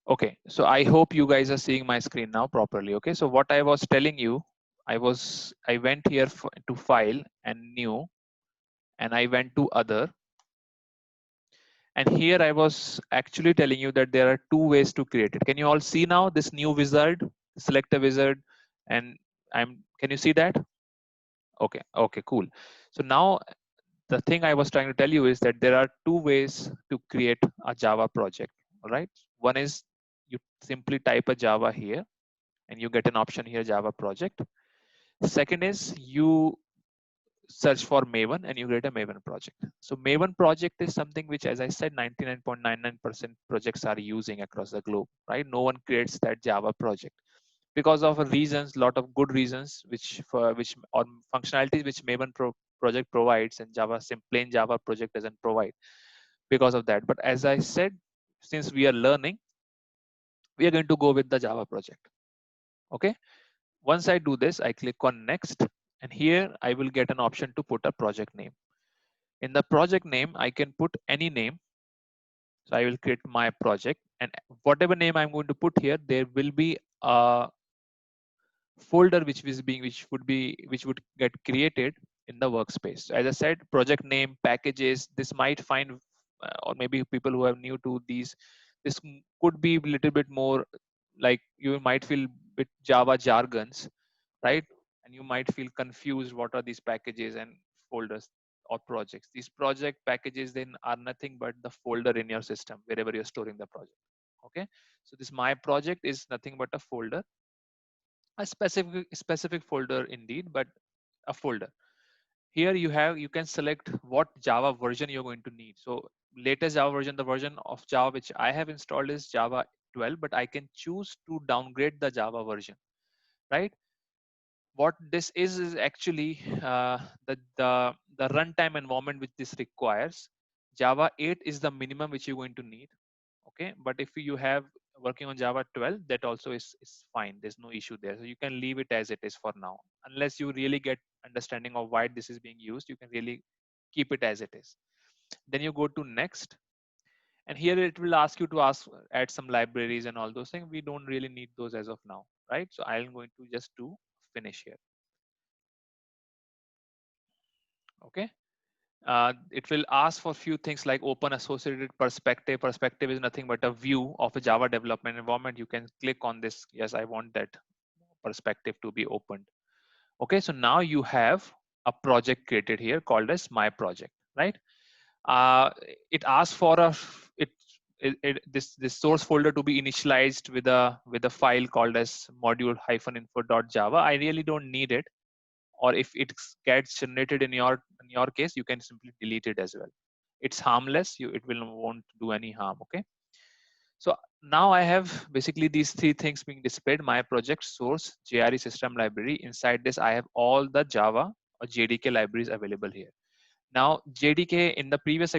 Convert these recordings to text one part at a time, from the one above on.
Okay, so I hope you guys are seeing my screen now properly. Okay, so what I was telling you, I went here to file and new, and I went to other, and here I was actually telling you that there are two ways to create it. Can you all see now this new wizard? Select a wizard, and can you see that? Okay, okay, cool. So now the thing I was trying to tell you is that there are two ways to create a Java project. All right, one is you simply type a Java here and you get an option here, Java project. Second is you search for Maven and you get a Maven project. So Maven project is something which, as I said, 99.99% projects are using across the globe, right? No one creates that Java project because of reasons, lot of good reasons, which or functionalities which project provides and plain Java project doesn't provide because of that. But as I said, since we are learning, we are going to go with the Java project. Okay. Once I do this, I click on next, and here I will get an option to put a project name. In the project name, I can put any name. So I will create my project, and whatever name I'm going to put here, there will be a folder which would get created in the workspace. So as I said, project name, packages, this might find or maybe people who are new to these, this could be a little bit more like you might feel bit Java jargons, right? And you might feel confused what are these packages and folders or projects. These project packages then are nothing but the folder in your system wherever you're storing the project. Okay, so this my project is nothing but a folder, a specific folder indeed, but a folder. Here you can select what Java version you're going to need. So latest Java version, the version of Java which I have installed is Java 12, but I can choose to downgrade the Java version, right? What this is actually the runtime environment which this requires. Java 8 is the minimum which you're going to need. Okay, but if you have working on Java 12, that also is fine. There's no issue there, so you can leave it as it is for now. Unless you really get understanding of why this is being used, you can really keep it as it is. Then you go to next, and here it will ask you to add some libraries and all those things. We don't really need those as of now, right? So I'm going to just do finish here. Okay, it will ask for a few things like open associated perspective. Perspective is nothing but a view of a Java development environment. You can click on this. Yes, I want that perspective to be opened. Okay, so now you have a project created here called as my project, right? Uh, it asks for it, this source folder to be initialized with a file called as module-info.java. I really don't need it, or if it gets generated in your case, you can simply delete it as well. It's harmless. It will won't do any harm. Okay, so now I have basically these three things being displayed: my project, source, JRE system library. Inside this I have all the Java or JDK libraries available here. Now JDK, in the previous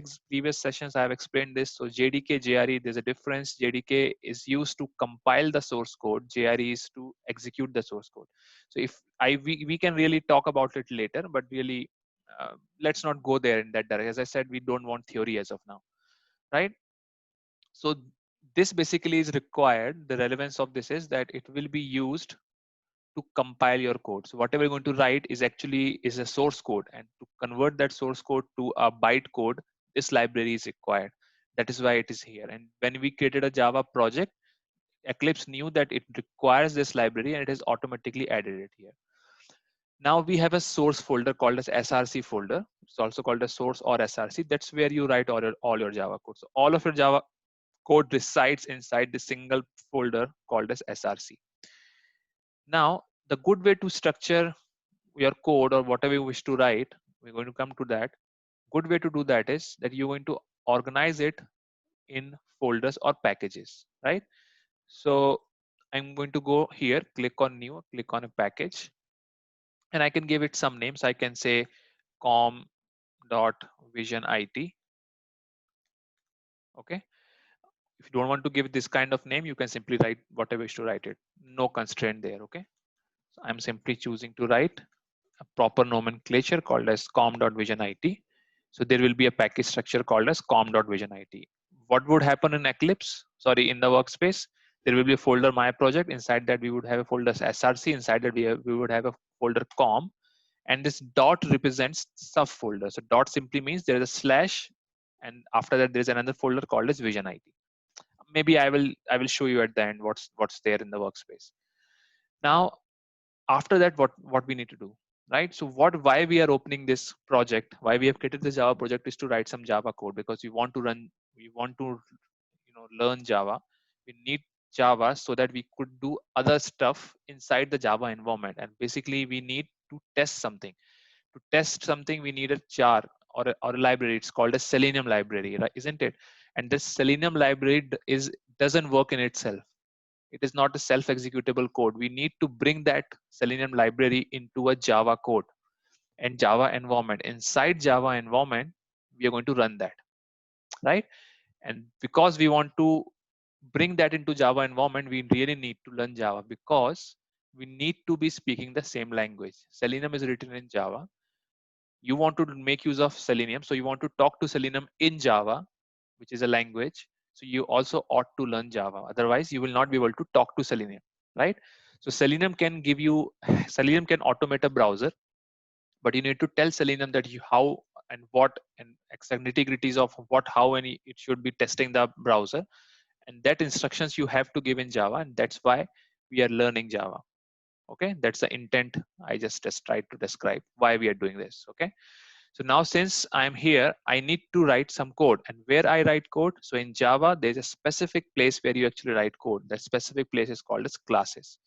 sessions I have explained this. So JDK, JRE, there's a difference. JDK is used to compile the source code. JRE is to execute the source code. So if we can really talk about it later, but really let's not go there in that direction. As I said, we don't want theory as of now, right? So this basically is required. The relevance of this is that it will be used to compile your code. So whatever you're going to write is a source code, and to convert that source code to a byte code, this library is required. That is why it is here. And when we created a Java project, Eclipse knew that it requires this library and it has automatically added it here. Now we have a source folder called as SRC folder. It's also called as source or SRC. That's where you write all your Java code. So all of your Java code resides inside the single folder called as SRC. Now, the good way to structure your code or whatever you wish to write, we're going to come to that. Good way to do that is that you're going to organize it in folders or packages, right? So I'm going to go here, click on new, click on a package, and I can give it some names. I can say com.visionit. Okay. If you don't want to give this kind of name, you can simply write whatever you wish to write it. No constraint there. Okay. So I'm simply choosing to write a proper nomenclature called as com.visionit. So there will be a package structure called as com.visionit. What would happen in Eclipse? Sorry, in the workspace, There will be a folder my project. Inside that we would have a folder src. Inside that we would have a folder com, and this dot represents subfolder. So dot simply means there is a slash, and after that there is another folder called as vision IT. Maybe I will show you at the end what's there in the workspace. Now after that, what we need to do, right? So why we are opening this project, why we have created this Java project, is to write some Java code, because we want to learn Java. We need Java so that we could do other stuff inside the Java environment. And basically we need to test something. To test something we need a jar, or a library. It's called a Selenium library, right? Isn't it? And this Selenium library doesn't work in itself. It is not a self-executable code. We need to bring that Selenium library into a Java code and Java environment. Inside Java environment, we are going to run that, right? And because we want to bring that into Java environment, we really need to learn Java, because we need to be speaking the same language. Selenium is written in Java. You want to make use of Selenium, so you want to talk to Selenium in Java, which is a language. So you also ought to learn Java. Otherwise, you will not be able to talk to Selenium, right? So Selenium can give you, Selenium can automate a browser, but you need to tell Selenium that you how and what and exact nitty-gritties of what, how, and it should be testing the browser. And that instructions you have to give in Java, and that's why we are learning Java. Okay, that's the intent. I just tried to describe why we are doing this. Okay. So now since I'm here, I need to write some code. And where I write code, so in Java, there's a specific place where you actually write code. That specific place is called as classes.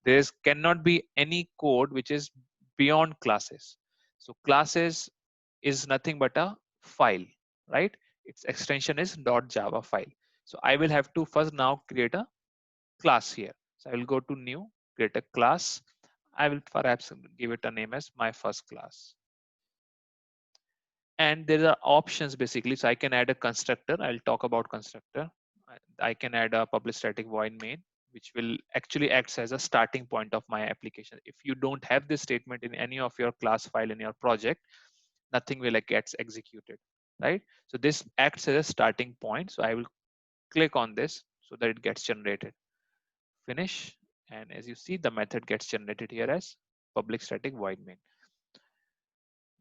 There cannot be any code which is beyond classes. So classes is nothing but a file, right? Its extension is .java file. So I will have to first now create a class here. So I will go to new, create a class. I will perhaps give it a name as my first class. And there are options basically. So I can add a constructor. I'll talk about constructor. I can add a public static void main, which will actually acts as a starting point of my application. If you don't have this statement in any of your class file in your project, nothing will gets executed, right? So this acts as a starting point. So I will click on this so that it gets generated. Finish. And as you see, the method gets generated here as public static void main.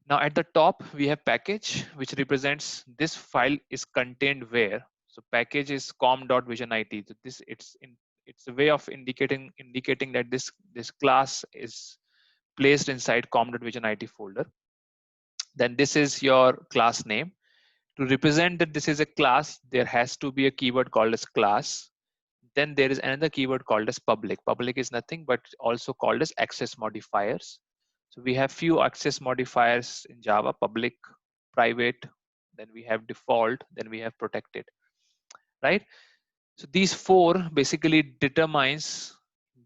Now at the top, we have package, which represents this file is contained where. So package is com.visionIT. So it's a way of indicating that this class is placed inside com.visionIT folder. Then this is your class name. To represent that this is a class, there has to be a keyword called as class. Then there is another keyword called as public. Public is nothing but also called as access modifiers. So we have few access modifiers in Java: public, private, then we have default, then we have protected, right? So these four basically determines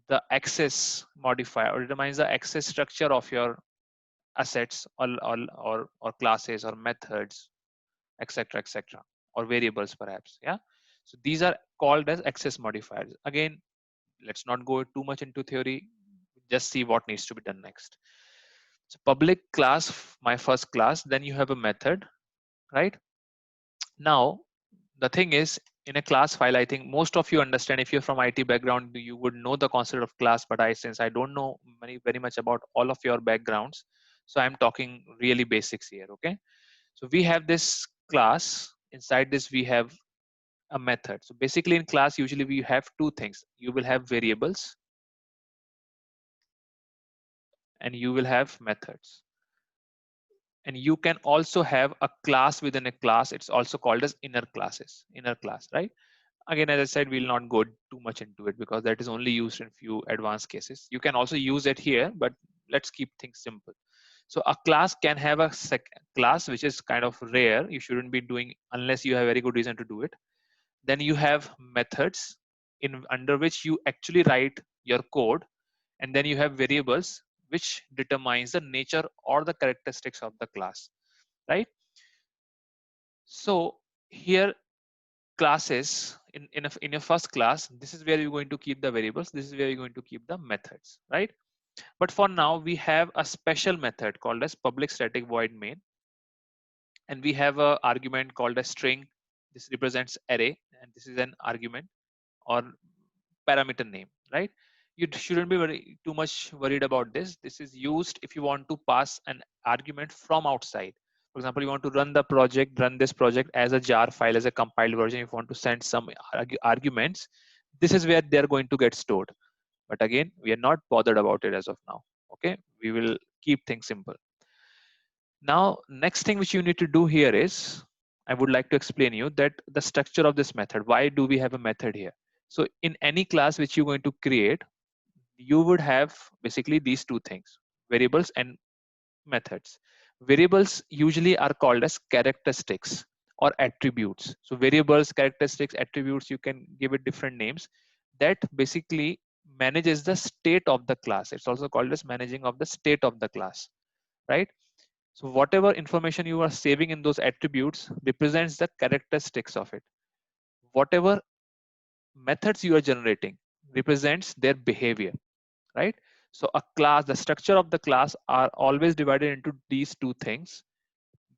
the access modifier, or determines the access structure of your assets, or classes or methods, etc., etc., or variables perhaps. Yeah. So these are called as access modifiers. Again, let's not go too much into theory. Just see what needs to be done next. So public class, my first class, then you have a method, right? Now, the thing is, in a class file, I think most of you understand. If you're from IT background, you would know the concept of class, but since I don't know very much about all of your backgrounds, so I'm talking really basics here, okay? So we have this class. Inside this, we have a method. So basically in class, usually we have two things. You will have variables and you will have methods. And you can also have a class within a class. It's also called as inner class, right? Again, as I said, we'll not go too much into it because that is only used in few advanced cases. You can also use it here, but let's keep things simple. So a class can have a class, which is kind of rare. You shouldn't be doing unless you have very good reason to do it. Then you have methods under which you actually write your code. And then you have variables, which determines the nature or the characteristics of the class, right? So here classes in your first class, this is where you're going to keep the variables. This is where you're going to keep the methods, right? But for now, we have a special method called as public static void main. And we have a argument called a string. This represents array, and this is an argument or parameter name, right? You shouldn't be very too much worried about this. This is used if you want to pass an argument from outside. For example, you want to run this project as a jar file, as a compiled version. If you want to send some arguments, this is where they're going to get stored. But again, we are not bothered about it as of now. Okay, we will keep things simple. Now, next thing which you need to do here is, I would like to explain you that the structure of this method. Why do we have a method here? So in any class which you're going to create, you would have basically these two things, variables and methods. Variables usually are called as characteristics or attributes. So variables, characteristics, attributes, you can give it different names. That basically manages the state of the class. It's also called as managing of the state of the class, right? So whatever information you are saving in those attributes represents the characteristics of it. Whatever methods you are generating represents their behavior, right? So a class, the structure of the class are always divided into these two things,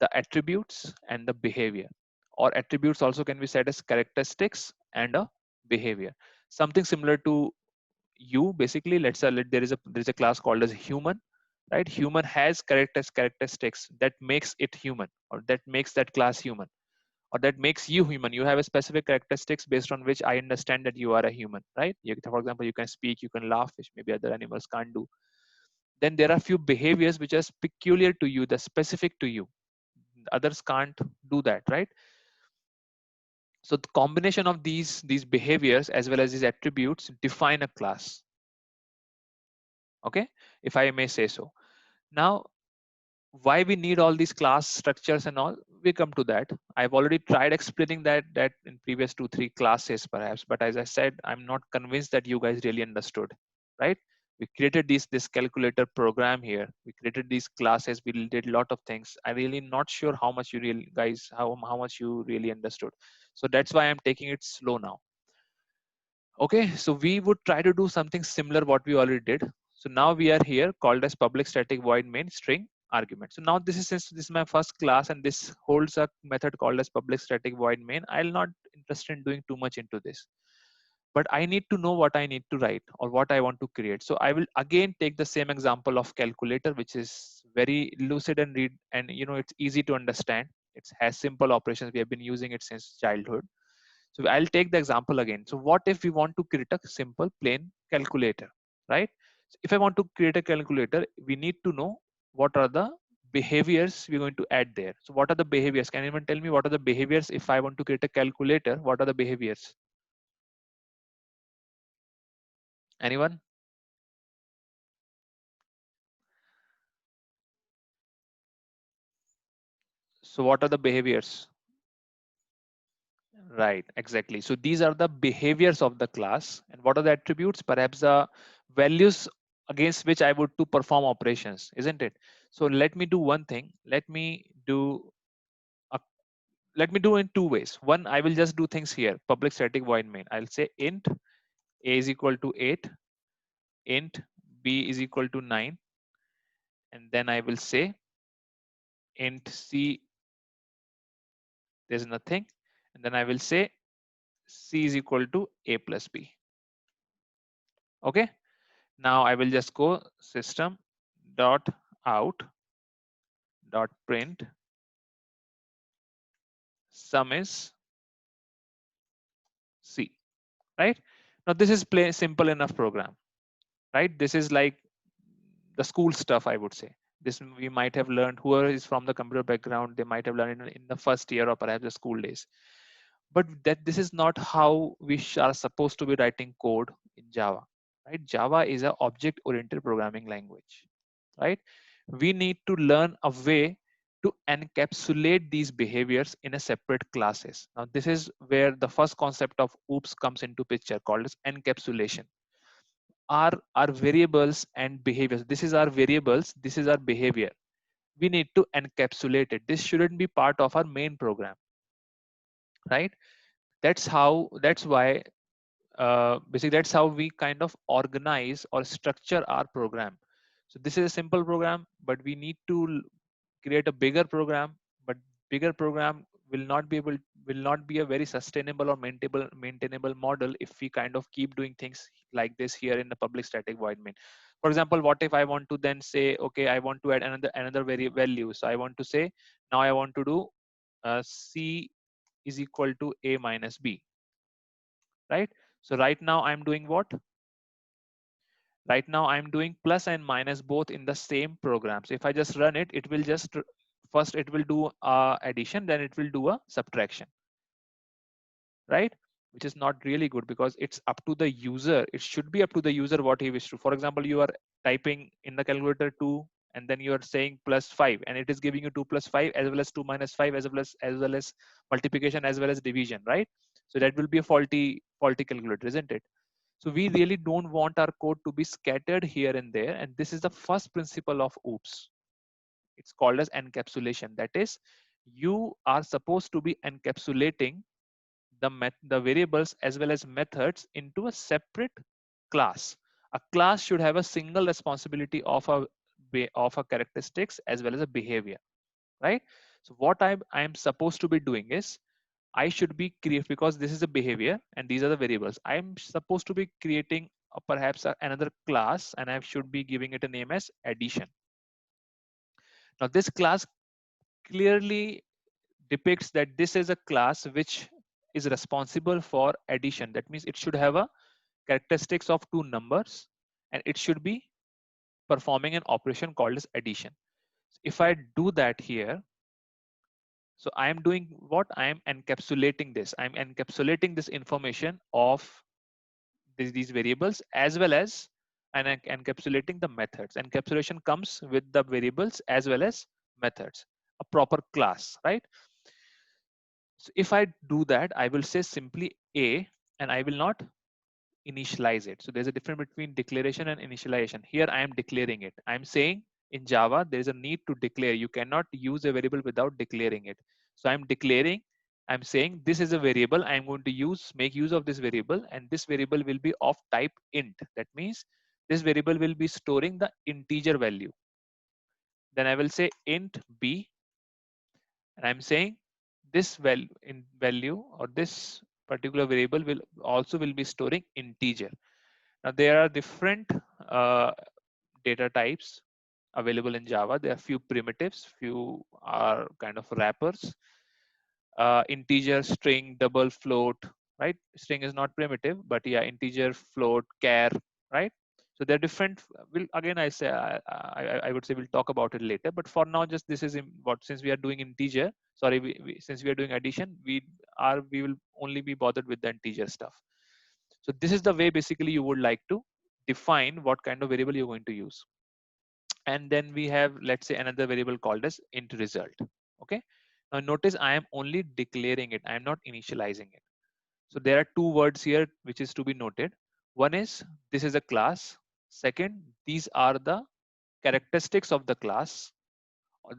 the attributes and the behavior. Or attributes also can be said as characteristics and a behavior. Something similar to you, basically, let's say there is a class called as human, right? Human has characteristics that makes it human, or that makes that class human, or that makes you human. You have a specific characteristics based on which I understand that you are a human, right? For example, you can speak, you can laugh, which maybe other animals can't do. Then there are few behaviors which are peculiar to you, the specific to you. Others can't do that, right? So the combination of these behaviors as well as these attributes define a class. Okay, if I may say so. Now, why we need all these class structures and all, we come to that. I've already tried explaining that in previous 2-3 classes perhaps, but as I said, I'm not convinced that you guys really understood, right? We created this calculator program here, we created these classes, we did a lot of things. I really not sure how much you really guys, how much you really understood. So that's why I'm taking it slow now. Okay, so we would try to do something similar what we already did. So now we are here called as public static void main string argument. So now this is, since this is my first class and this holds a method called as public static void main, I'll not interested in doing too much into this. But I need to know what I need to write or what I want to create. So I will again take the same example of calculator, which is very lucid and read, and it's easy to understand. It has simple operations. We have been using it since childhood. So I'll take the example again. So what if we want to create a simple plain calculator, right? So if I want to create a calculator, we need to know what are the behaviors we're going to add there. So what are the behaviors? Can anyone tell me what are the behaviors if I want to create a calculator? What are the behaviors? Anyone? So what are the behaviors? Right, exactly. So these are the behaviors of the class. And what are the attributes? Perhaps the values against which I would to perform operations, isn't it? So let me do one thing. A, let me do in two ways. One, I will just do things here. Public static void main. I'll say int a is equal to 8, int b is equal to 9, and then I will say int c, there's nothing, and then I will say c is equal to a plus b. Okay. Now I will just go system dot out dot print sum is C, right? Now this is simple enough program, right? This is like the school stuff, I would say. This we might have learned, whoever is from the computer background, they might have learned in the first year or perhaps the school days. But that this is not how we are supposed to be writing code in Java, right? Java is an object-oriented programming language, right? We need to learn a way to encapsulate these behaviors in a separate classes. Now, this is where the first concept of OOPS comes into picture, called as encapsulation. Our variables and behaviors. This is our variables. This is our behavior. We need to encapsulate it. This shouldn't be part of our main program, right? That's why basically that's how we kind of organize or structure our program. So this is a simple program, but we need to create a bigger program, but bigger program will not be able, will not be a very sustainable or maintainable model if we kind of keep doing things like this here in the public static void main. For example, what if I want to then say, okay, I want to add another very value. So I want to say, now I want to do C is equal to A minus B, right? So right now I'm doing what? Right now I'm doing plus and minus both in the same program. So if I just run it, it will just first it will do addition, then it will do a subtraction, right? Which is not really good because it's up to the user. It should be up to the user what he wishes to. For example, you are typing in the calculator 2 and then you are saying plus 5 and it is giving you 2 plus 5 as well as 2 minus 5 as well as multiplication as well as division, right? So that will be a faulty calculator, isn't it? So we really don't want our code to be scattered here and there. And this is the first principle of OOPS. It's called as encapsulation. That is, you are supposed to be encapsulating the variables as well as methods into a separate class. A class should have a single responsibility of a characteristics as well as a behavior, right? So what I'm supposed to be doing is I should be create, because this is a behavior and these are the variables. I'm supposed to be creating perhaps another class, and I should be giving it a name as addition. Now this class clearly depicts that this is a class which is responsible for addition. That means it should have a characteristics of two numbers and it should be performing an operation called as addition. If I do that here, so I am doing what? I am encapsulating this. I'm encapsulating this information of these variables as well as and encapsulating the methods. Encapsulation comes with the variables as well as methods, a proper class, right? So if I do that, I will say simply A and I will not initialize it. So there's a difference between declaration and initialization. Here I am declaring it. I'm saying in Java, there is a need to declare. You cannot use a variable without declaring it. So I'm declaring, I'm saying this is a variable. I'm going to make use of this variable, and this variable will be of type int. That means this variable will be storing the integer value. Then I will say int b, and I'm saying this value or this particular variable will be storing integer. Now there are different uh, data types available in Java. There are few primitives, few are kind of wrappers. Integer, string, double, float, right? String is not primitive, but yeah, integer, float, char, right? So they're different. Will again, I would say we'll talk about it later. But for now, just this is what, since we are doing integer. Sorry, since we are doing addition, we will only be bothered with the integer stuff. So this is the way basically you would like to define what kind of variable you're going to use. And then we have, let's say, another variable called as int result. Okay. Now notice I am only declaring it. I am not initializing it. So there are two words here which is to be noted. One is this is a class. Second, these are the characteristics of the class.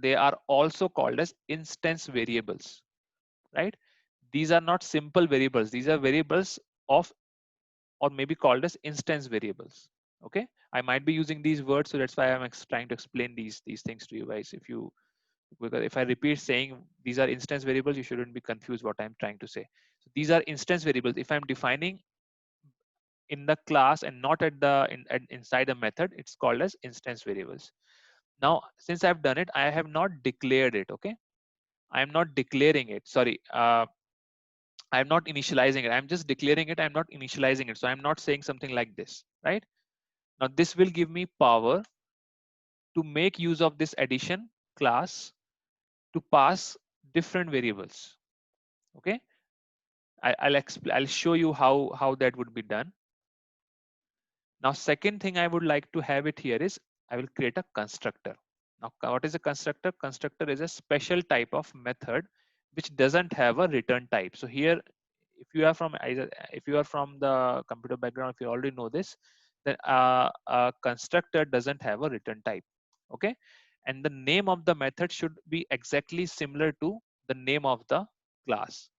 They are also called as instance variables, right? These are not simple variables. These are variables of, or maybe called as instance variables. Okay, I might be using these words, so that's why I'm trying to explain these things to you guys. Because if I repeat saying these are instance variables, you shouldn't be confused what I'm trying to say. So these are instance variables. If I'm defining in the class and not inside a method, it's called as instance variables. Now since I've done it, I have not declared it. Okay, I'm not declaring it, sorry. I'm not initializing it. I'm just declaring it. I'm not initializing it. So I'm not saying something like this, right? Now this will give me power to make use of this addition class to pass different variables. Okay, I'll show you how that would be done. Now second thing I would like to have it here is I will create a constructor. Now what is a constructor? Constructor is a special type of method which doesn't have a return type. So here, if you are from the computer background, if you already know this, then a constructor doesn't have a return type. Okay, and the name of the method should be exactly similar to the name of the class.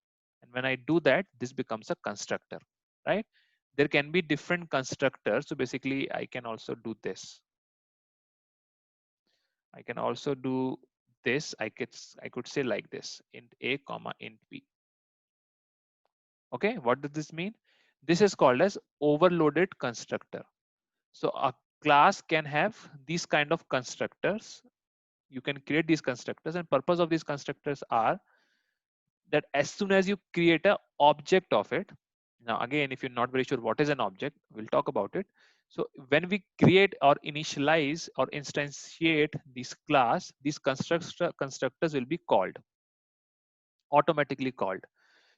And when I do that, this becomes a constructor, right? There can be different constructors. So basically I can also do this. I can also do this. I could say like this, int a comma int b. Okay, what does this mean? This is called as overloaded constructor. So a class can have these kind of constructors. You can create these constructors, and purpose of these constructors are that as soon as you create a object of it, now again, if you're not very sure what is an object, we'll talk about it. So when we create or initialize or instantiate this class, these constructors will be called, automatically called.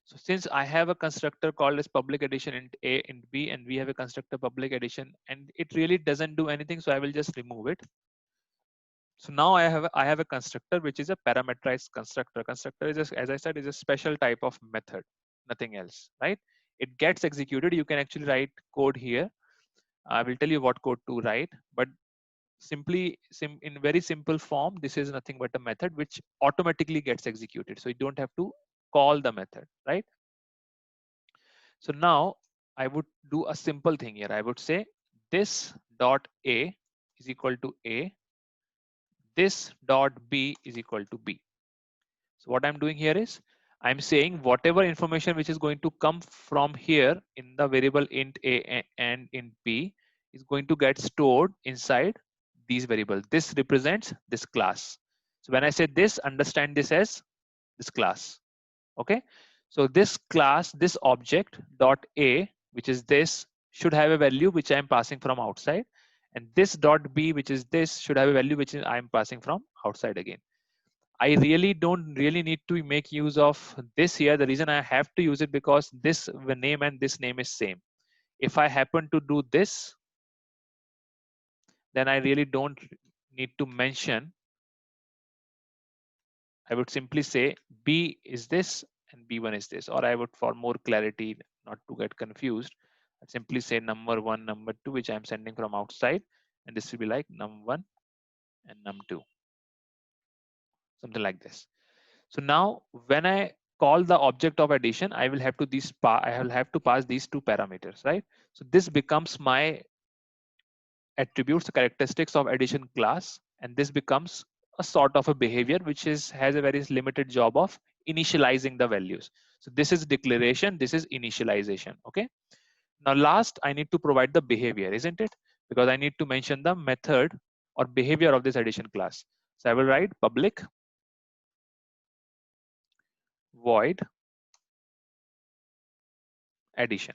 So since I have a constructor called as public addition int a int b, and we have a constructor public addition, and it really doesn't do anything, so I will just remove it. So now I have a constructor which is a parameterized constructor. Constructor is as I said, is a special type of method, nothing else, right? It gets executed. You can actually write code here. I will tell you what code to write, but in very simple form, this is nothing but a method which automatically gets executed. So you don't have to call the method, right? So now I would do a simple thing here. I would say this dot a is equal to a, this dot b is equal to b. So what I'm doing here is I'm saying whatever information which is going to come from here in the variable int a and int b is going to get stored inside these variables. This represents this class. So when I say this, understand this as this class. Okay. So this class, this object dot a, which is this, should have a value which I am passing from outside. And this dot b, which is this, should have a value which I am passing from outside again. I really don't really need to make use of this here. The reason I have to use it because this name and this name is same. If I happen to do this, then I really don't need to mention. I would simply say B is this and B1 is this, or I would, for more clarity, not to get confused, I'd simply say number one, number two, which I'm sending from outside, and this will be like num1 and num2, something like this. So now when I call the object of addition, I will have to pass these two parameters, right? So this becomes my attributes, the characteristics of addition class, and this becomes a sort of a behavior which has a very limited job of initializing the values. So this is declaration, this is initialization. Okay. Now last, I need to provide the behavior, isn't it? Because I need to mention the method or behavior of this addition class. So I will write public void addition.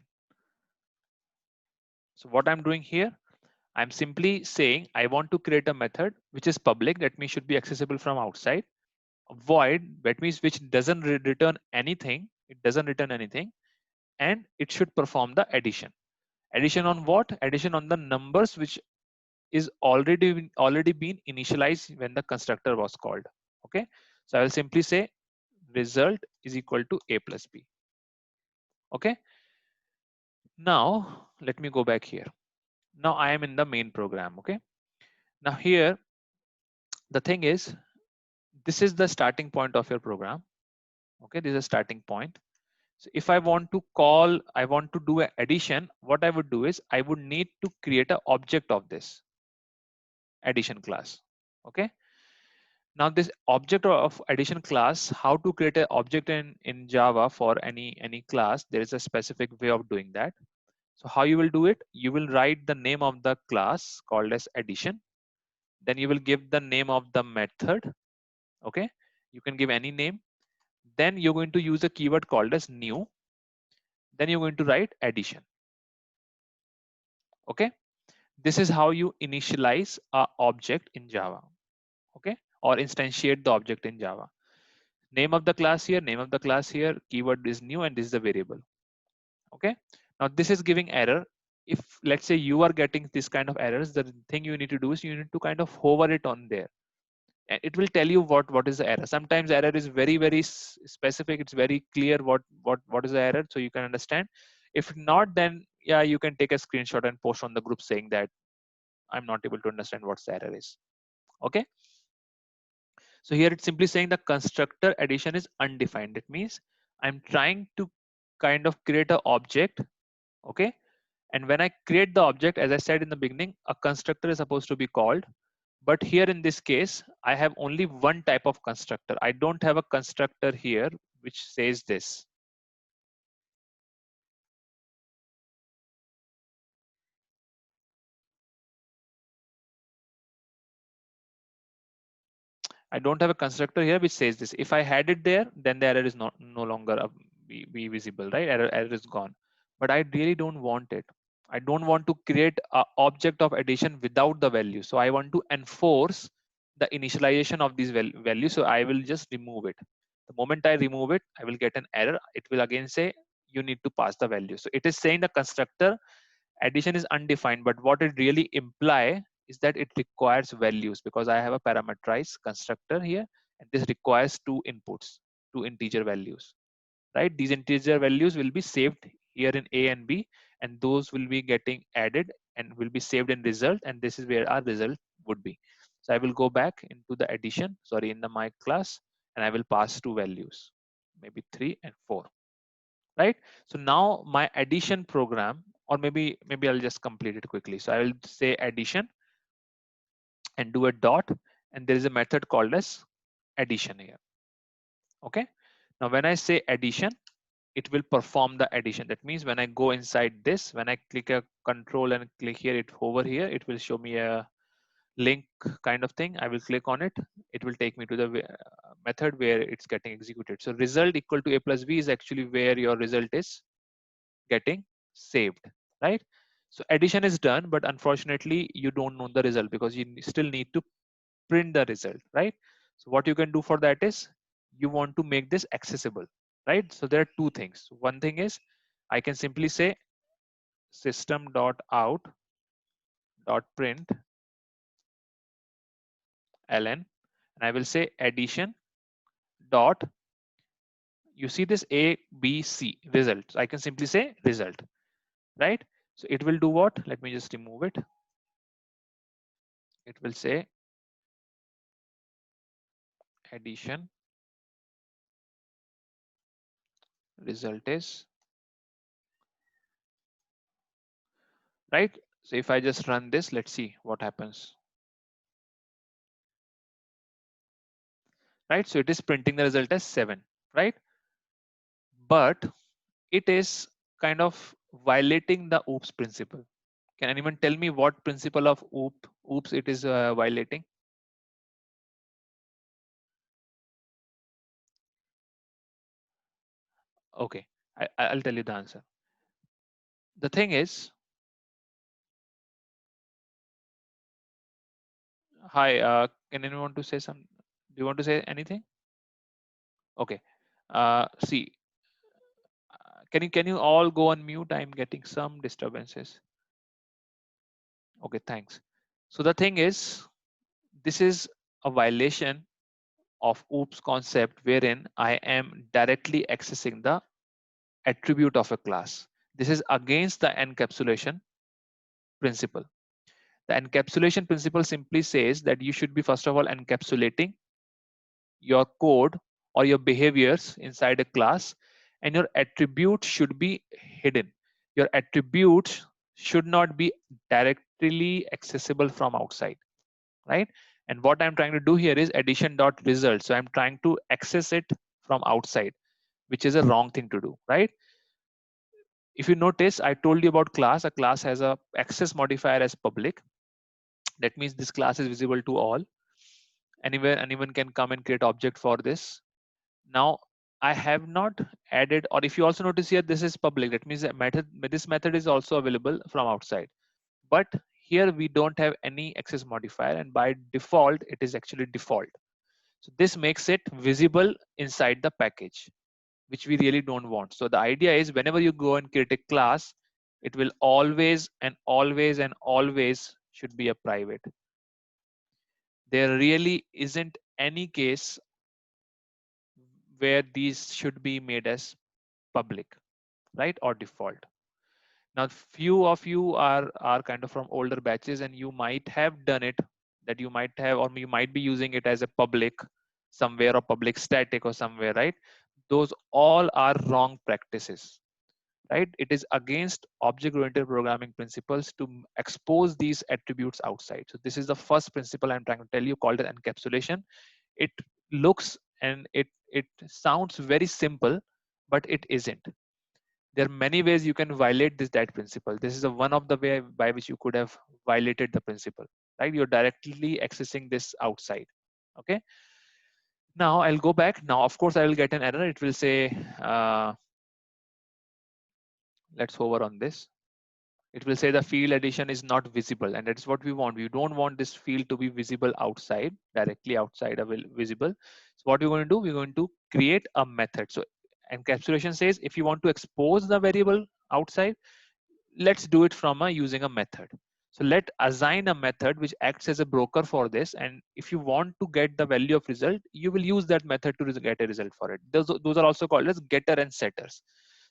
So what I'm doing here, I'm simply saying I want to create a method which is public, that means should be accessible from outside. Void, that means which doesn't return anything. It doesn't return anything, and it should perform the addition. Addition on what? Addition on the numbers which is already been initialized when the constructor was called. Okay, so I will simply say result is equal to a plus b. Okay, now let me go back here. Now I am in the main program. Okay, now here the thing is, this is the starting point of your program. Okay, this is a starting point. So if I want to do an addition, what I would do is I would need to create an object of this addition class. Okay. Now this object of addition class, how to create an object in Java for any class, there is a specific way of doing that. So how you will do it? You will write the name of the class called as addition. Then you will give the name of the method. Okay. You can give any name. Then you're going to use a keyword called as new. Then you're going to write addition. Okay. This is how you initialize a object in Java. Okay. Or instantiate the object in Java. Name of the class here, name of the class here, keyword is new, and this is the variable. Okay. Now this is giving error. If let's say you are getting this kind of errors, the thing you need to do is you need to kind of hover it on there. And it will tell you what is the error. Sometimes error is very specific. It's very clear what is the error, so you can understand. If not, then yeah, you can take a screenshot and post on the group saying that I'm not able to understand what the error is. Okay. So here it's simply saying the constructor addition is undefined. It means I'm trying to kind of create an object. Okay. And when I create the object, as I said in the beginning, a constructor is supposed to be called. But here in this case, I have only one type of constructor. I don't have a constructor here which says this. I don't have a constructor here which says this. If I had it there, then the error is no longer be visible, right? Error is gone. But I really don't want it. I don't want to create an object of addition without the value. So I want to enforce the initialization of these values. So I will just remove it. The moment I remove it, I will get an error. It will again say you need to pass the value. So it is saying the constructor addition is undefined, but what it really imply is that it requires values because I have a parameterized constructor here, and this requires two inputs, two integer values, right? These integer values will be saved here in A and B, and those will be getting added and will be saved in result, and this is where our result would be. So I will go back into the addition, sorry, in the my class, and I will pass two values, maybe 3 and 4, right? So now my addition program, or maybe I'll just complete it quickly. So I will say addition and do a dot, and there is a method called as addition here. Okay. Now when I say addition, it will perform the addition. That means when I go inside this, when I click a control and click here, it over here, it will show me a link kind of thing. I will click on it. It will take me to the method where it's getting executed. So result equal to a plus b is actually where your result is getting saved, right? So addition is done, but unfortunately you don't know the result because you still need to print the result, right? So what you can do for that is you want to make this accessible, right? So there are two things. One thing is I can simply say system.out.print ln, and I will say addition dot, you see this a b c result. So I can simply say result, right? So it will do what? Let me just remove it. It will say addition result is, right? So if I just run this, let's see what happens, right? So it is printing the result as 7, right? But it is kind of violating the oops principle. Can anyone tell me what principle of oops it is violating? Okay, I'll tell you the answer. The thing is, hi, can anyone want to say some? Do you want to say anything? Okay, see, can you all go on mute? I'm getting some disturbances. Okay, thanks. So the thing is, this is a violation of OOPS concept wherein I am directly accessing the attribute of a class. This is against the encapsulation principle. The encapsulation principle simply says that you should be first of all encapsulating your code or your behaviors inside a class, and your attributes should be hidden. Your attributes should not be directly accessible from outside, right? And what I'm trying to do here is addition dot result. So I'm trying to access it from outside, which is a wrong thing to do, right? If you notice, I told you about class. A class has a access modifier as public. That means this class is visible to all. Anywhere, anyone can come and create object for this. Now, I have not added, or if you also notice here, this is public. That means that this method is also available from outside. But here we don't have any access modifier, and by default, it is actually default. So this makes it visible inside the package, which we really don't want. So the idea is whenever you go and create a class, it will always and always and always should be a private. There really isn't any case where these should be made as public, right, or default. Now, few of you are kind of from older batches, and you might have done it, that you might have, or you might be using it as a public somewhere or public static or somewhere, right? Those all are wrong practices, right? It is against object-oriented programming principles to expose these attributes outside. So this is the first principle I'm trying to tell you, called encapsulation. It looks and it sounds very simple, but it isn't. There are many ways you can violate that principle. This is one of the way by which you could have violated the principle, right? You're directly accessing this outside. Okay. Now I'll go back. Now of course I will get an error. It will say let's hover on this. It will say the field addition is not visible, and that's what we want. We don't want this field to be visible outside, directly outside of visible. So what we're going to do, we're going to create a method. So encapsulation says if you want to expose the variable outside, let's do it from using a method. So let assign a method which acts as a broker for this, and if you want to get the value of result, you will use that method to get a result for it. Those are also called as getter and setters.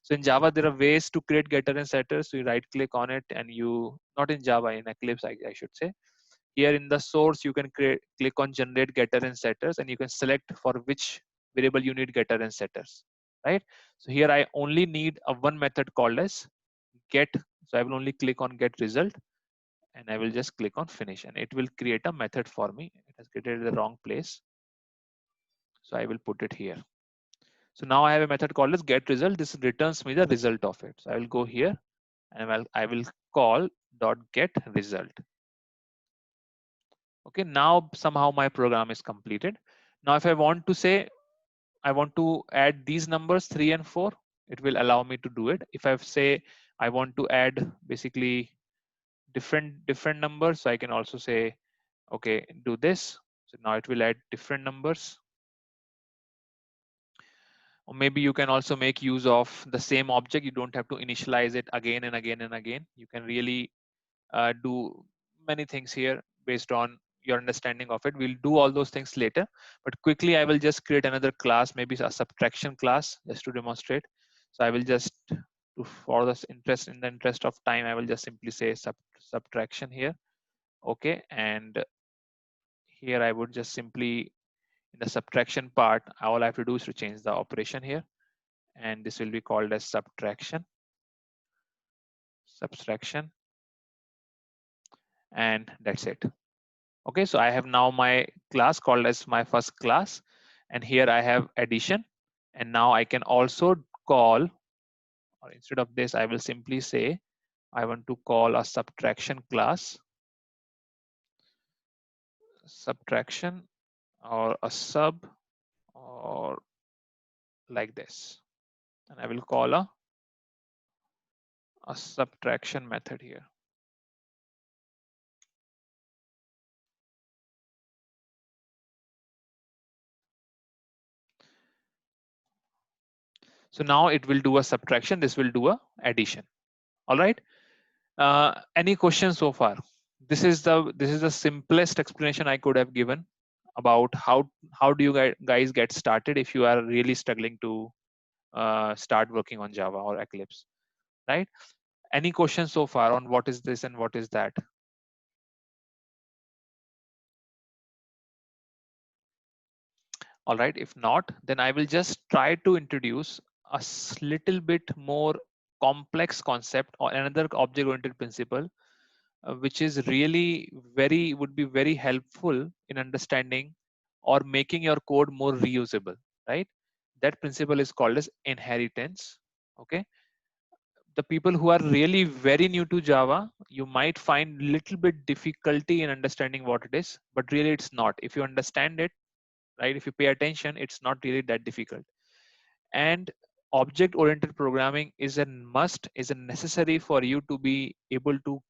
So in Java, there are ways to create getter and setters. So you right click on it and you, not in Java, in Eclipse, I should say. Here in the source, you can click on generate getter and setters, and you can select for which variable you need getter and setters, right? So here I only need a one method called as get. So I will only click on get result, and I will just click on finish, and it will create a method for me. It has created the wrong place. So I will put it here. So now I have a method called as get result. This returns me the result of it. So I will go here and I will call dot get result. Okay, now somehow my program is completed. Now if I want to say I want to add these numbers 3 and 4, it will allow me to do it. If I say I want to add basically different numbers, so I can also say okay, do this. So now it will add different numbers. Or maybe you can also make use of the same object. You don't have to initialize it again and again and again. You can really do many things here based on your understanding of it. We'll do all those things later, but quickly I will just create another class, maybe a subtraction class, just to demonstrate. So I will just, for this interest, in the interest of time, I will just simply say subtraction here. Okay, and here I would just simply, in the subtraction part, all I have to do is to change the operation here, and this will be called as subtraction, and that's it. Okay, so I have now my class called as my first class, and here I have addition, and now I can also call, or instead of this, I will simply say I want to call a subtraction class, subtraction, or a sub, or like this, and I will call a subtraction method here. So now it will do a subtraction, this will do a addition. All right. Any questions so far? This is the simplest explanation I could have given about how do you guys get started if you are really struggling to start working on Java or Eclipse, right? Any questions so far on what is this and what is that? All right, if not, then I will just try to introduce a little bit more complex concept or another object oriented principle, which is really would be very helpful in understanding or making your code more reusable, right? That principle is called as inheritance. Okay, the people who are really very new to Java, you might find little bit difficulty in understanding what it is, but really it's not. If you understand it, right, if you pay attention, it's not really that difficult. And object oriented programming is a must, is a necessary for you to be able to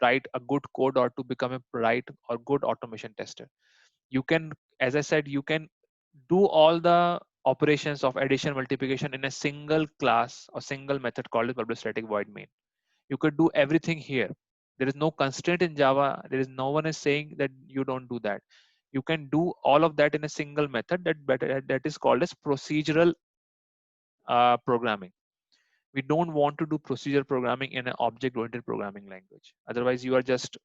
write a good code or to become a right or good automation tester. You can, as I said, you can do all the operations of addition, multiplication in a single class or single method called as public static void main. You could do everything here. There is no constraint in Java. There is no one is saying that you don't do that. You can do all of that in a single method that is called as procedural programming. We don't want to do procedural programming in an object oriented programming language. Otherwise you are just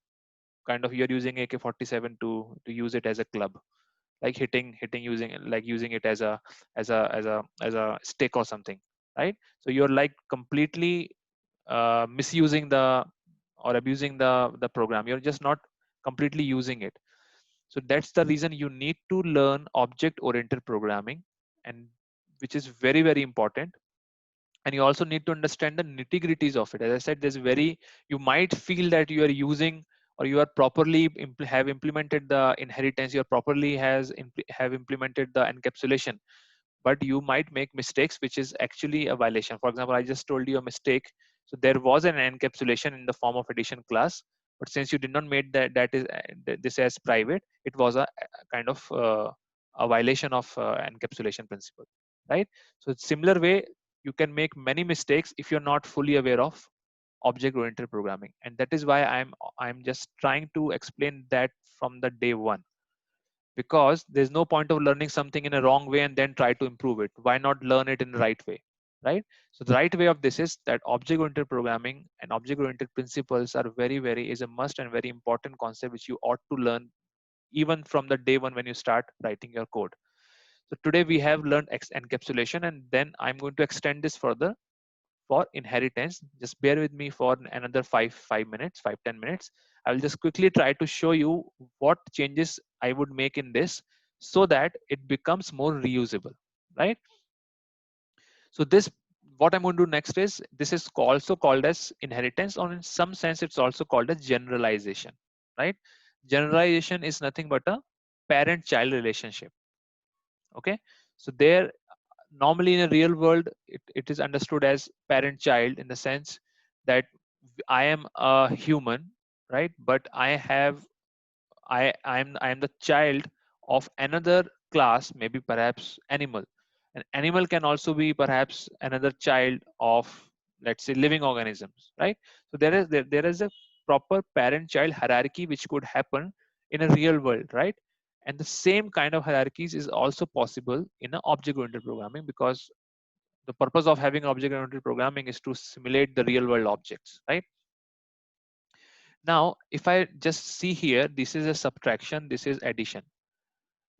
kind of, you're using AK-47 to use it as a club, like hitting using it as a stick or something, right? So you're like completely misusing the or abusing the program. You're just not completely using it. So that's the reason you need to learn object oriented programming, and which is very important. And you also need to understand the nitty gritties of it. As I said, there's very, you might feel that you are using or you are properly have implemented the inheritance, you are properly have implemented the encapsulation, but you might make mistakes which is actually a violation. For example, I just told you a mistake. So there was an encapsulation in the form of addition class, but since you did not make this as private, it was a kind of a violation of encapsulation principle, right? So similar way, you can make many mistakes if you're not fully aware of object oriented programming, and that is why I'm just trying to explain that from the day one, because there's no point of learning something in a wrong way and then try to improve it. Why not learn it in the right way, right? So the right way of this is that object oriented programming and object oriented principles are very is a must and very important concept which you ought to learn even from the day one when you start writing your code. So today we have learned encapsulation, and then I'm going to extend this further for inheritance. Just bear with me for another 5 minutes, 5-10 minutes. I will just quickly try to show you what changes I would make in this so that it becomes more reusable, right? So this, what I'm going to do next is, this is also called as inheritance, or in some sense it's also called as generalization, right? Generalization is nothing but a parent child relationship. Okay, so there, normally in a real world, it is understood as parent child, in the sense that I am a human, right? But I am the child of another class, maybe perhaps animal. An animal can also be perhaps another child of, let's say, living organisms, right? So there is a proper parent child hierarchy which could happen in a real world, right? And the same kind of hierarchies is also possible in an object oriented programming, because the purpose of having object oriented programming is to simulate the real world objects, right? Now if I just see here, this is a subtraction, this is addition.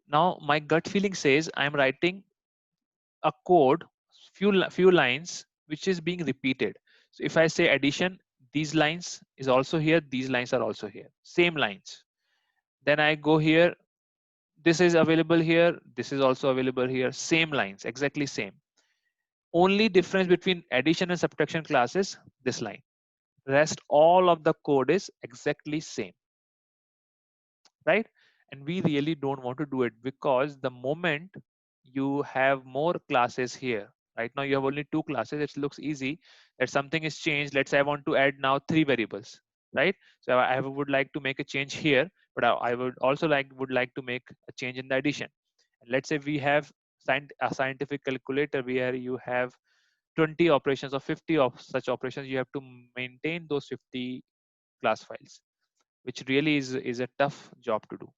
Now my gut feeling says I'm writing a code, few lines which is being repeated. So if I say addition, these lines is also here, these lines are also here, same lines. Then I go here, this is available here, this is also available here, same lines, exactly same. Only difference between addition and subtraction classes, this line. Rest all of the code is exactly same, right? And we really don't want to do it, because the moment you have more classes here, right now you have only two classes, it looks easy that something is changed. Let's say I want to add now 3 variables, right? So I would like to make a change here, but I would also like to make a change in the addition. And let's say we have a scientific calculator where you have 20 operations or 50 of such operations. You have to maintain those 50 class files, which really is a tough job to do,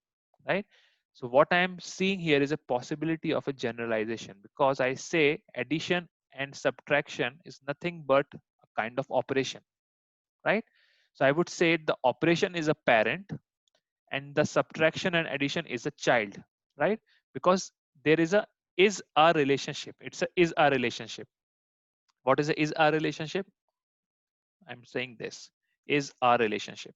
right? So what I'm seeing here is a possibility of a generalization, because I say addition and subtraction is nothing but a kind of operation, right? So I would say the operation is a parent and the subtraction and addition is a child, right? Because there is a relationship. It's a is a relationship. What is a is a relationship? I'm saying this is a relationship.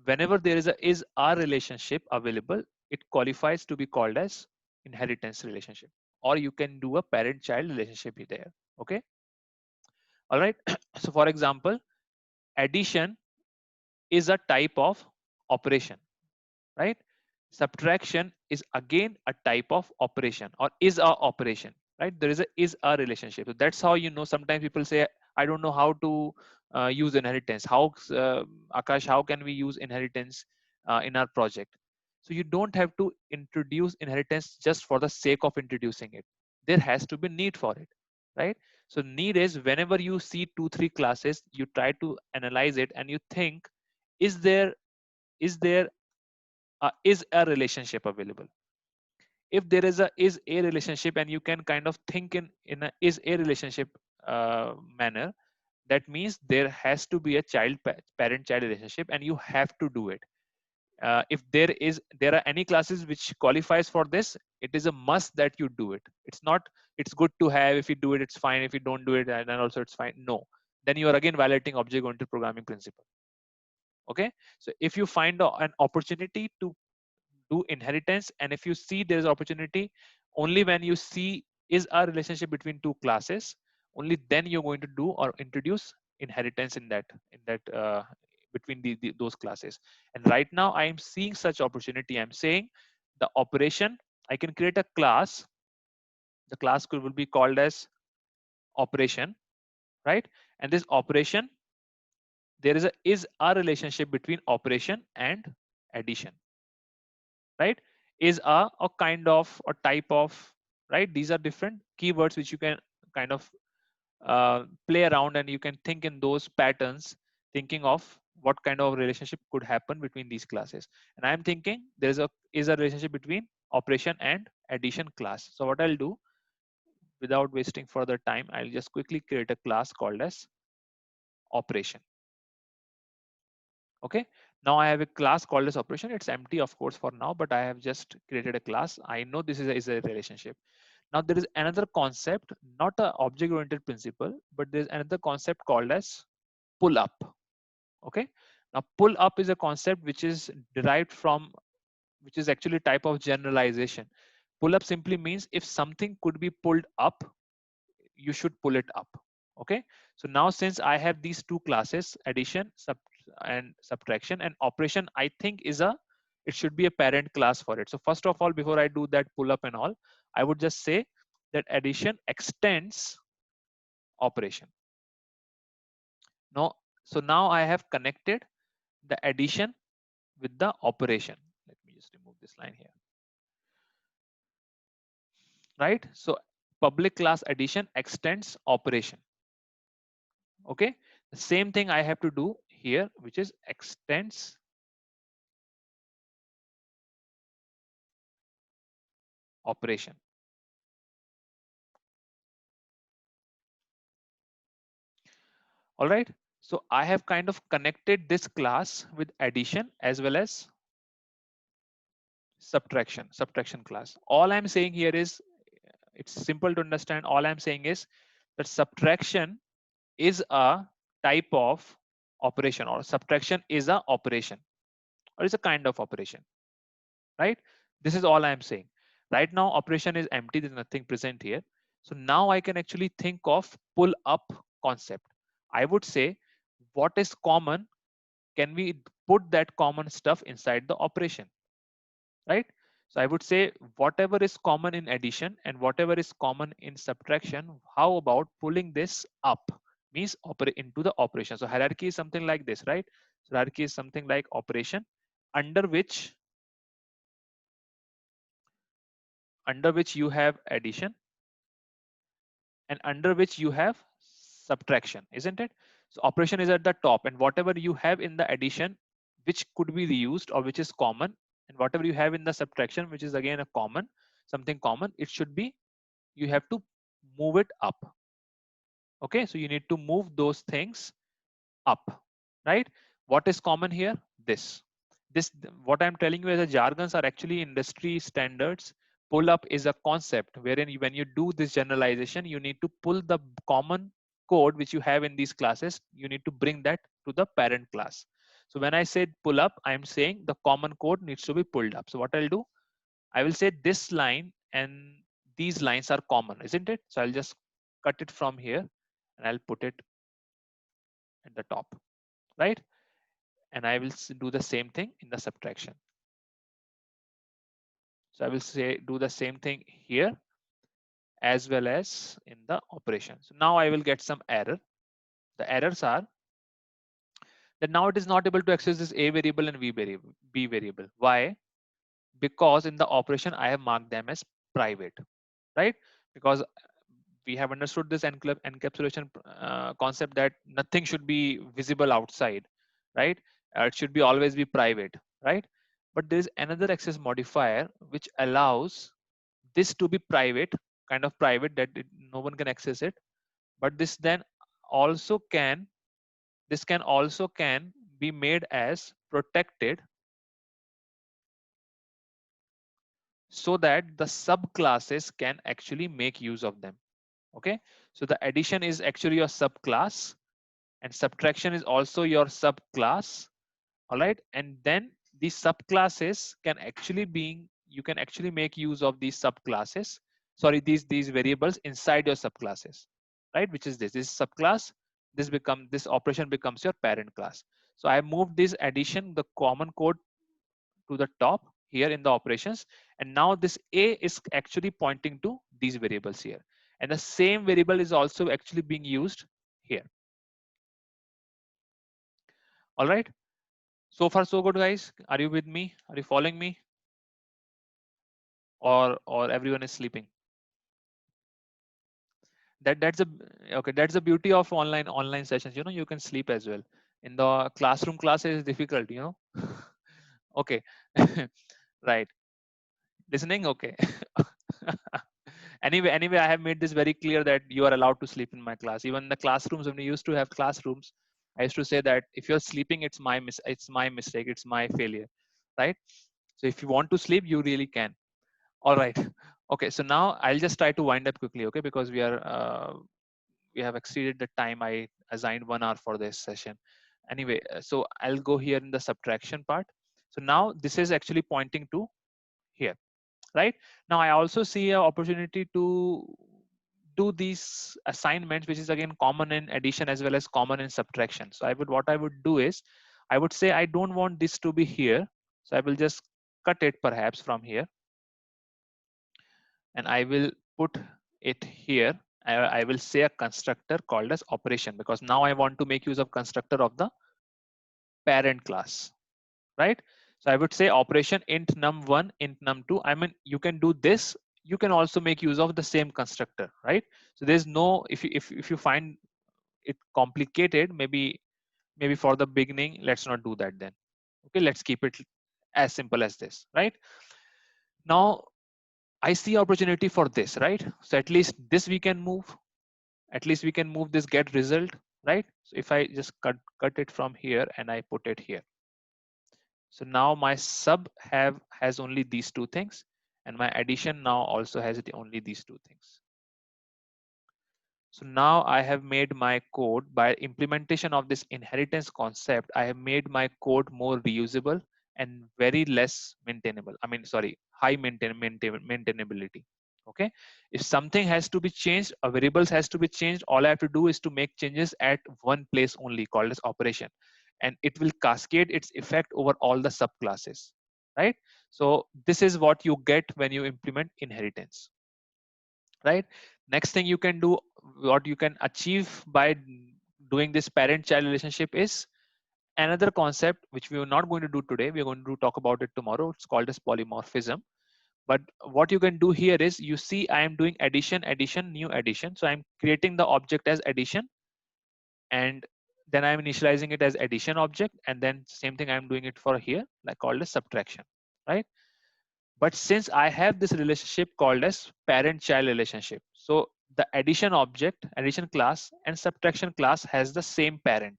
Whenever there is a relationship available, it qualifies to be called as inheritance relationship, or you can do a parent child relationship there. Okay, all right. So for example, addition is a type of operation, right? Subtraction is again a type of operation, or is a operation, right? There is a relationship. So that's how, you know, sometimes people say, I don't know how to use inheritance. Akash, how can we use inheritance in our project? So you don't have to introduce inheritance just for the sake of introducing it. There has to be need for it, right? So need is, whenever you see 2-3 classes, you try to analyze it and you think, is there is a relationship available? If there is a relationship, and you can kind of think in a is a relationship manner, that means there has to be a parent child relationship, and you have to do it. If there are any classes which qualifies for this, it is a must that you do it. It's not, it's good to have, if you do it it's fine, if you don't do it then also it's fine. No, then you are again violating object oriented programming principle. Okay, so if you find an opportunity to do inheritance, and if you see there is opportunity, only when you see is a relationship between two classes, only then you're going to do or introduce inheritance in that between those classes. And right now I am seeing such opportunity. I'm saying the operation, I can create a class. The class will be called as operation, right? And this operation, there is a relationship between operation and addition, right? Is a kind of or type of, right? These are different keywords which you can kind of play around, and you can think in those patterns, thinking of what kind of relationship could happen between these classes. And I'm thinking there is a relationship between operation and addition class. So what I'll do, without wasting further time, I'll just quickly create a class called as operation. Okay, now I have a class called as operation. It's empty, of course, for now, but I have just created a class. I know this is a relationship. Now there is another concept, not a object oriented principle, but there's another concept called as pull up. Okay, now pull up is a concept which is derived from, which is actually a type of generalization. Pull up simply means if something could be pulled up, you should pull it up. Okay, so now since I have these two classes, addition and subtraction, and operation I think is a, it should be a parent class for it. So first of all, before I do that pull up and all, I would just say that addition extends operation. Now, so now I have connected the addition with the operation. Let me just remove this line here, right? So public class addition extends operation. Okay, the same thing I have to do here, which is extends operation. All right, so I have kind of connected this class with addition as well as subtraction class. All I'm saying here is, it's simple to understand. All I'm saying is that subtraction is a type of operation, or subtraction is a operation, or is a kind of operation, right? This is all I'm saying. Right now operation is empty, there's nothing present here. So now I can actually think of pull up concept. I would say what is common, can we put that common stuff inside the operation, right? So I would say whatever is common in addition and whatever is common in subtraction, how about pulling this up, means operate into the operation. So hierarchy is something like this, right? So hierarchy is something like operation, under which you have addition, and under which you have subtraction, isn't it? So operation is at the top, and whatever you have in the addition which could be reused or which is common, and whatever you have in the subtraction which is again a common, something common, it should be, you have to move it up. Okay, so you need to move those things up, right? What is common here? This what I'm telling you as a jargons are actually industry standards. Pull up is a concept wherein when you do this generalization, you need to pull the common code which you have in these classes, you need to bring that to the parent class. So when I said pull up, I'm saying the common code needs to be pulled up. So what I'll do, I will say this line and these lines are common, isn't it? So I'll just cut it from here and I'll put it at the top, right? And I will do the same thing in the subtraction. So I will say do the same thing here as well as in the operation. So now I will get some error. The errors are that now it is not able to access this a variable and b variable. Why? Because in the operation I have marked them as private, right? Because we have understood this encapsulation concept that nothing should be visible outside, right? It should be always be private, right? But there is another access modifier which allows this to be private, kind of private, that no one can access it. But this then also can, this can also can be made as protected, so that the subclasses can actually make use of them. Okay, so the addition is actually your subclass, and subtraction is also your subclass. All right, and then these subclasses can actually be, you can actually make use of these subclasses, sorry, these variables inside your subclasses, right? Which is this subclass, this operation becomes your parent class. So I moved this addition, the common code, to the top here in the operations. And now this A is actually pointing to these variables here. And the same variable is also actually being used here. All right. So far, so good, guys. Are you with me? Are you following me? Or everyone is sleeping? That's a okay. That's the beauty of online sessions. You know, you can sleep as well. In the classroom classes, it's difficult. You know. Okay. Right. Listening. Okay. Anyway, I have made this very clear that you are allowed to sleep in my class. Even the classrooms, when we used to have classrooms, I used to say that if you're sleeping, it's my mistake, it's my failure, right? So if you want to sleep, you really can. All right. Okay. So now I'll just try to wind up quickly, okay? Because we have exceeded the time I assigned 1 hour for this session. Anyway, so I'll go here in the subtraction part. So now this is actually pointing to here, right? Now I also see an opportunity to do these assignments, which is again common in addition as well as common in subtraction. So what I would do is I would say I don't want this to be here. So I will just cut it perhaps from here, and I will put it here. I will say a constructor called as operation, because now I want to make use of constructor of the parent class, right? So I would say operation int num1, int num2. I mean, you can do this. You can also make use of the same constructor, right? So there's no, if you find it complicated, maybe for the beginning, let's not do that then. Okay, let's keep it as simple as this, right? Now I see opportunity for this, right? So at least this we can move. At least we can move this get result, right? So if I just cut it from here and I put it here. So now my sub has only these two things, and my addition now also has only these two things. So now I have made my code by implementation of this inheritance concept. I have made my code more reusable and very less maintainable. I mean, sorry, high maintainability. Okay. If something has to be changed, a variables has to be changed, all I have to do is to make changes at one place only, called as operation. And it will cascade its effect over all the subclasses, right? So this is what you get when you implement inheritance, right? Next thing you can do, what you can achieve by doing this parent child relationship is another concept which we are not going to do today. We're going to talk about it tomorrow. It's called as polymorphism. But what you can do here is, you see I am doing addition, addition, new addition. So I'm creating the object as addition, and then I'm initializing it as addition object, and then same thing I'm doing it for here, like called as subtraction, right? But since I have this relationship called as parent child relationship, so the addition object, addition class, and subtraction class has the same parent,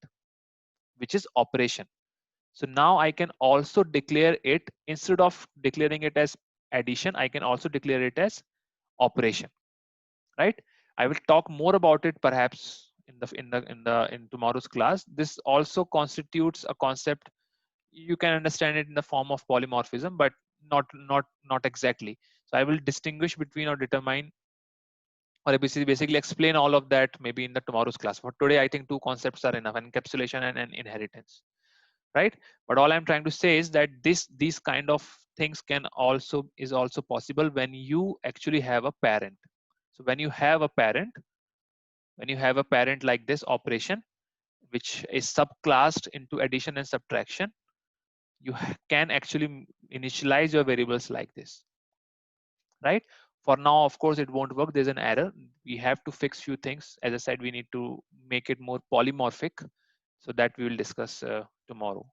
which is operation. So now I can also declare it, instead of declaring it as addition, I can also declare it as operation, right? I will talk more about it perhaps in tomorrow's class. This also constitutes a concept. You can understand it in the form of polymorphism, but not exactly. So I will distinguish between, or determine, or basically explain all of that maybe in the tomorrow's class. For today, I think two concepts are enough: encapsulation and inheritance, right? But all I'm trying to say is that these kind of things is also possible when you actually have a parent. So when you have a parent like this operation, which is subclassed into addition and subtraction, you can actually initialize your variables like this, right? For now, of course, it won't work. There's an error. We have to fix few things. As I said, we need to make it more polymorphic. So that we will discuss tomorrow.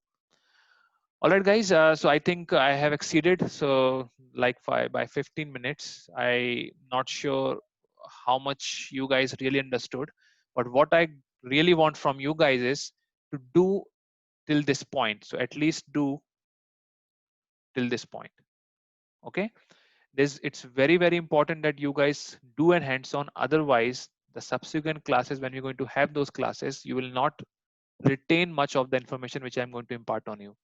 All right, guys. So I think I have exceeded. So like by 15 minutes. I'm not sure how much you guys really understood, but what I really want from you guys is to do till this point. So at least do till this point. Okay. It's very important that you guys do a hands-on. Otherwise, the subsequent classes, when we're going to have those classes, you will not retain much of the information which I'm going to impart on you.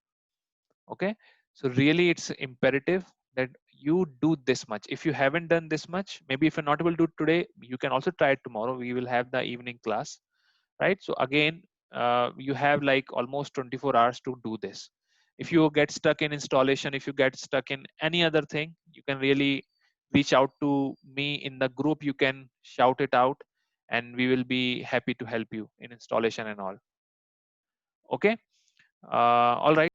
Okay. So really, it's imperative that you do this much. If you haven't done this much, maybe if you're not able to do it today, you can also try it tomorrow. We will have the evening class, right? So again, you have like almost 24 hours to do this. If you get stuck in installation, if you get stuck in any other thing, you can really reach out to me in the group. You can shout it out and we will be happy to help you in installation and all. Okay. All right.